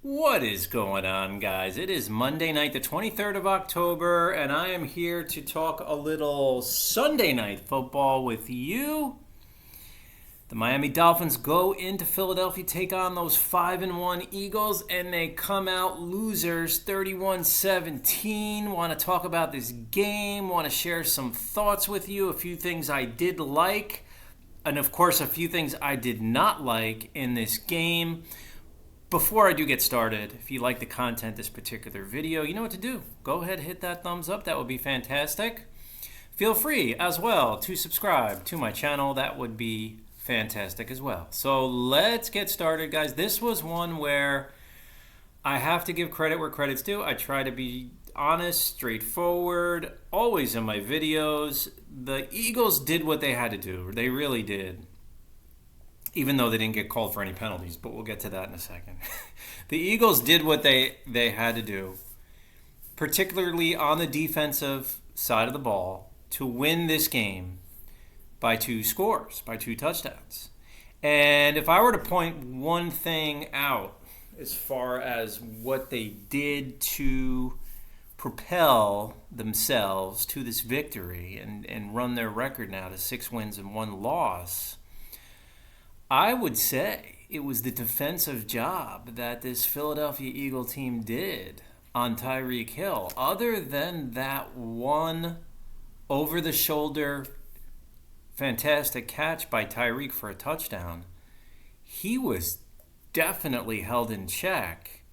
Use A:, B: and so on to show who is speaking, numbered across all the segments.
A: What is going on, guys? It is Monday night, the 23rd of October, and I am here to talk a little Sunday night football with you. The Miami Dolphins go into Philadelphia, take on those 5-1 Eagles, and they come out losers 31-17. Want to talk about this game, want to share some thoughts with you, a few things I did like, and of course, a few things I did not like in this game. Before I do get started, if you like the content of this particular video, you know what to do. Go ahead, hit that thumbs up. That would be fantastic. Feel free as well to subscribe to my channel. That would be fantastic as well. So let's get started, guys. This was one where I have to give credit where credit's due. I try to be honest, straightforward, always in my videos. The Eagles did what they had to do. They really did. Even though they didn't get called for any penalties, but we'll get to that in a second. The Eagles did what they had to do, particularly on the defensive side of the ball, to win this game by 2 scores, by 2 touchdowns. And if I were to point one thing out as far as what they did to propel themselves to this victory and run their record now to 6 wins and 1 loss, I would say it was the defensive job that this Philadelphia Eagle team did on Tyreek Hill. Other than that one over-the-shoulder fantastic catch by Tyreek for a touchdown, he was definitely held in check.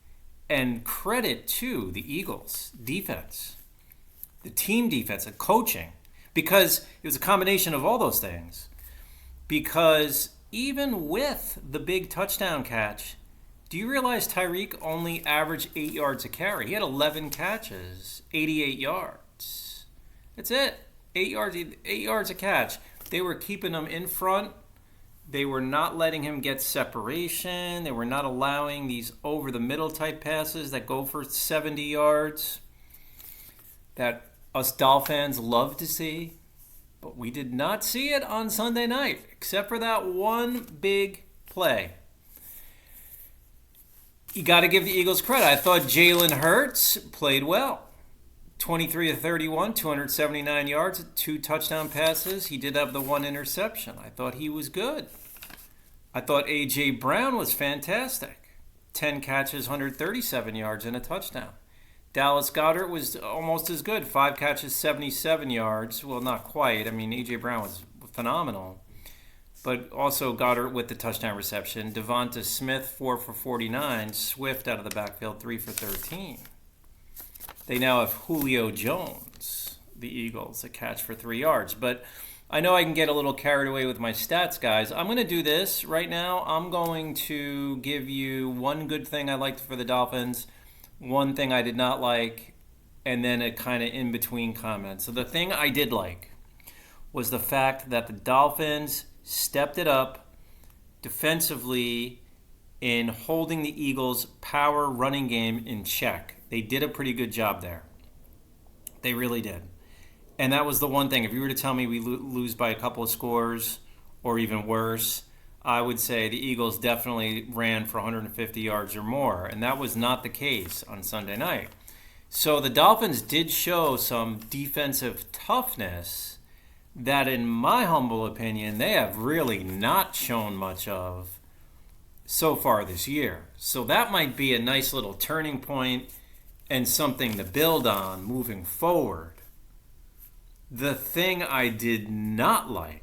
A: And credit to the Eagles' defense, the team defense, and coaching, because it was a combination of all those things. Because even with the big touchdown catch, do you realize Tyreek only averaged 8 yards a carry? He had 11 catches, 88 yards. That's it. 8 yards a catch. They were keeping him in front. They were not letting him get separation. They were not allowing these over-the-middle type passes that go for 70 yards that us Dolphins love to see. But we did not see it on Sunday night, except for that one big play. You got to give the Eagles credit. I thought Jalen Hurts played well. 23 of 31, 279 yards, 2 touchdown passes. He did have the 1 interception. I thought he was good. I thought A.J. Brown was fantastic. 10 catches, 137 yards, and a touchdown. Dallas Goedert was almost as good. 5 catches, 77 yards. Well, not quite. I mean, A.J. Brown was phenomenal. But also Goedert with the touchdown reception. Devonta Smith, 4 for 49. Swift out of the backfield, 3 for 13. They now have Julio Jones, the Eagles, a catch for 3 yards. But I know I can get a little carried away with my stats, guys. I'm going to do this right now. I'm going to give you one good thing I liked for the Dolphins, one thing I did not like, and then a kind of in-between comment. So the thing I did like was the fact that the Dolphins stepped it up defensively in holding the Eagles' power running game in check. They did a pretty good job there. They really did. And that was the one thing. If you were to tell me we lose by a couple of scores or even worse, I would say the Eagles definitely ran for 150 yards or more. And that was not the case on Sunday night. So the Dolphins did show some defensive toughness that, in my humble opinion, they have really not shown much of so far this year. So that might be a nice little turning point and something to build on moving forward. The thing I did not like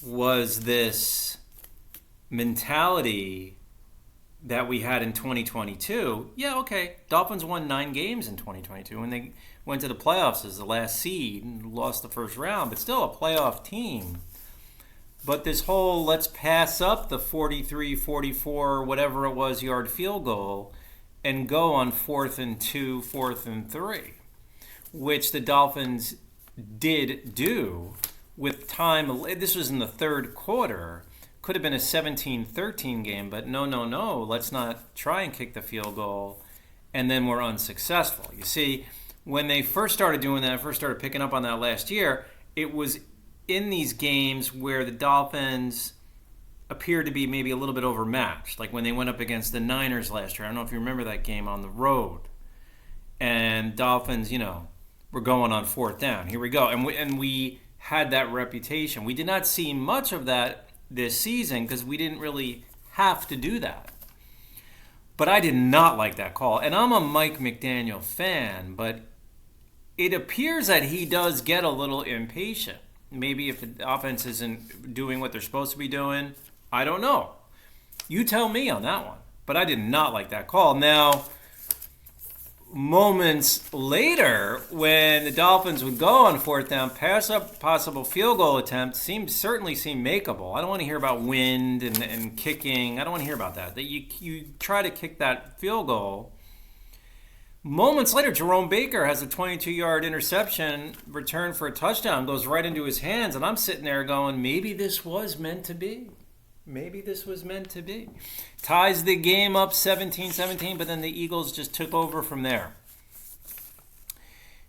A: was this mentality that we had in 2022. Yeah, okay, Dolphins won 9 games in 2022, and they went to the playoffs as the last seed and lost the first round, but still a playoff team. But this whole let's pass up the 43, 44, whatever it was, yard field goal and go on 4th and 2, 4th and 3, which the Dolphins did do with time. This was in the 3rd quarter. Could have been a 17-13 game, but no. Let's not try and kick the field goal. And then we're unsuccessful. You see, when they first started doing that, first started picking up on that last year, it was in these games where the Dolphins appeared to be maybe a little bit overmatched. Like when they went up against the Niners last year. I don't know if you remember that game on the road. And Dolphins, were going on fourth down. Here we go. And we had that reputation. We did not see much of that this season because we didn't really have to do that. But I did not like that call. And I'm a Mike McDaniel fan, but it appears that he does get a little impatient. Maybe if the offense isn't doing what they're supposed to be doing, I don't know. You tell me on that one. But I did not like that call. Now, moments later, when the Dolphins would go on fourth down, pass up possible field goal attempt certainly seemed makeable. I don't want to hear about wind and kicking. I don't want to hear about that. That you try to kick that field goal. Moments later, Jerome Baker has a 22-yard interception return for a touchdown, goes right into his hands, and I'm sitting there going, maybe this was meant to be. Maybe this was meant to be. Ties the game up 17-17, but then the Eagles just took over from there.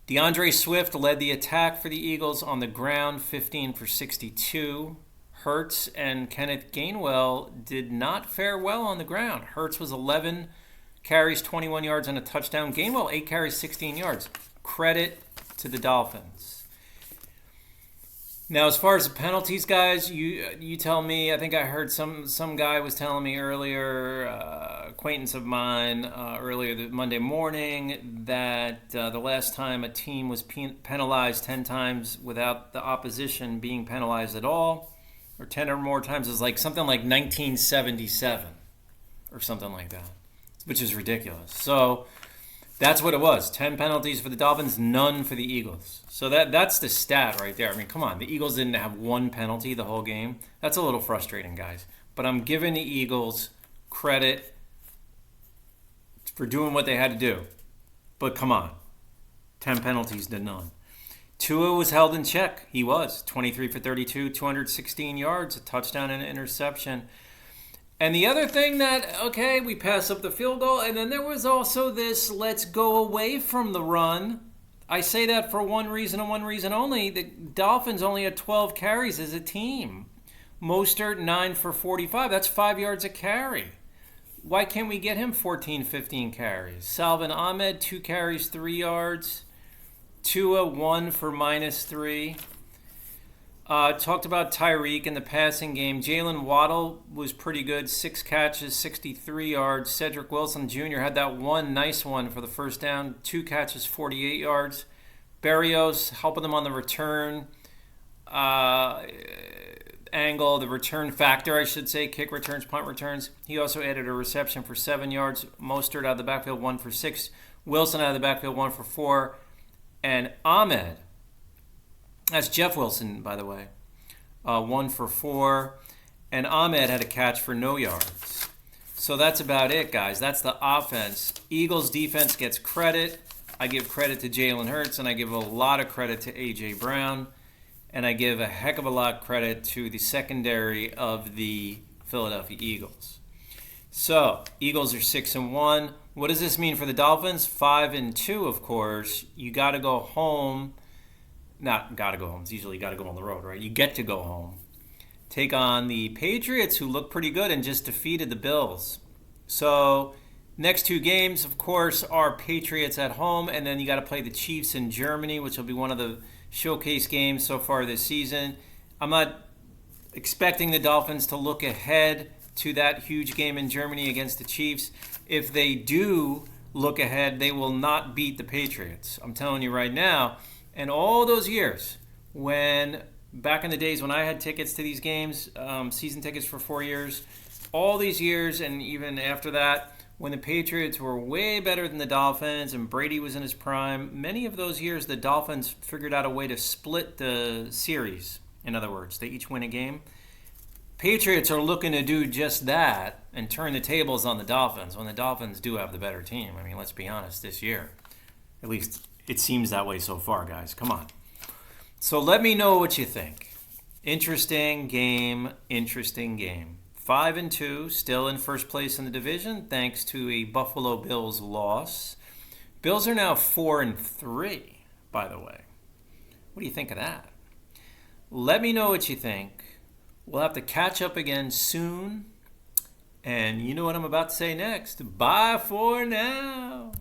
A: DeAndre Swift led the attack for the Eagles on the ground, 15 for 62. Hurts and Kenneth Gainwell did not fare well on the ground. Hurts was 11 carries, 21 yards, and a touchdown. Gainwell, 8 carries, 16 yards. Credit to the Dolphins. Now, as far as the penalties, guys, you tell me. I think I heard some guy was telling me earlier, acquaintance of mine, earlier Monday morning, that the last time a team was penalized 10 times without the opposition being penalized at all, or 10 or more times, is like something like 1977 or something like that, which is ridiculous. So that's what it was. 10 penalties for the Dolphins, none for the Eagles. So that's the stat right there. I mean, come on. The Eagles didn't have one penalty the whole game. That's a little frustrating, guys. But I'm giving the Eagles credit for doing what they had to do. But come on. 10 penalties to none. Tua was held in check. He was. 23 for 32, 216 yards, a touchdown and an interception. And the other thing that, we pass up the field goal, and then there was also this, let's go away from the run. I say that for one reason and one reason only. The Dolphins only had 12 carries as a team. Mostert, 9 for 45. That's 5 yards a carry. Why can't we get him 14, 15 carries? Salvin Ahmed, 2 carries, 3 yards. Tua, 1 for -3. Talked about Tyreek in the passing game. Jalen Waddle was pretty good. 6 catches, 63 yards. Cedric Wilson Jr. had that one nice one for the first down. 2 catches, 48 yards. Berrios helping them on the return angle, the return factor, I should say. Kick returns, punt returns. He also added a reception for 7 yards. Mostert out of the backfield, 1 for 6. Wilson out of the backfield, 1 for 4. And Ahmed, that's Jeff Wilson, by the way. 1 for 4. And Ahmed had a catch for no yards. So that's about it, guys. That's the offense. Eagles defense gets credit. I give credit to Jalen Hurts, and I give a lot of credit to A.J. Brown. And I give a heck of a lot of credit to the secondary of the Philadelphia Eagles. So, Eagles are 6-1. What does this mean for the Dolphins? 5-2, of course. You got to go home. Not got to go home. It's usually got to go on the road, right? You get to go home. Take on the Patriots, who look pretty good and just defeated the Bills. So, next 2 games, of course, are Patriots at home, and then you got to play the Chiefs in Germany, which will be one of the showcase games so far this season. I'm not expecting the Dolphins to look ahead to that huge game in Germany against the Chiefs. If they do look ahead, they will not beat the Patriots. I'm telling you right now. And all those years, back in the days when I had tickets to these games, season tickets for 4 years, all these years and even after that, when the Patriots were way better than the Dolphins and Brady was in his prime, many of those years the Dolphins figured out a way to split the series. In other words, they each win a game. Patriots are looking to do just that and turn the tables on the Dolphins when the Dolphins do have the better team. I mean, let's be honest, this year. At least it seems that way so far, guys. Come on. So let me know what you think. Interesting game, interesting game. 5-2, still in first place in the division, thanks to a Buffalo Bills loss. Bills are now 4-3, by the way. What do you think of that? Let me know what you think. We'll have to catch up again soon. And you know what I'm about to say next. Bye for now.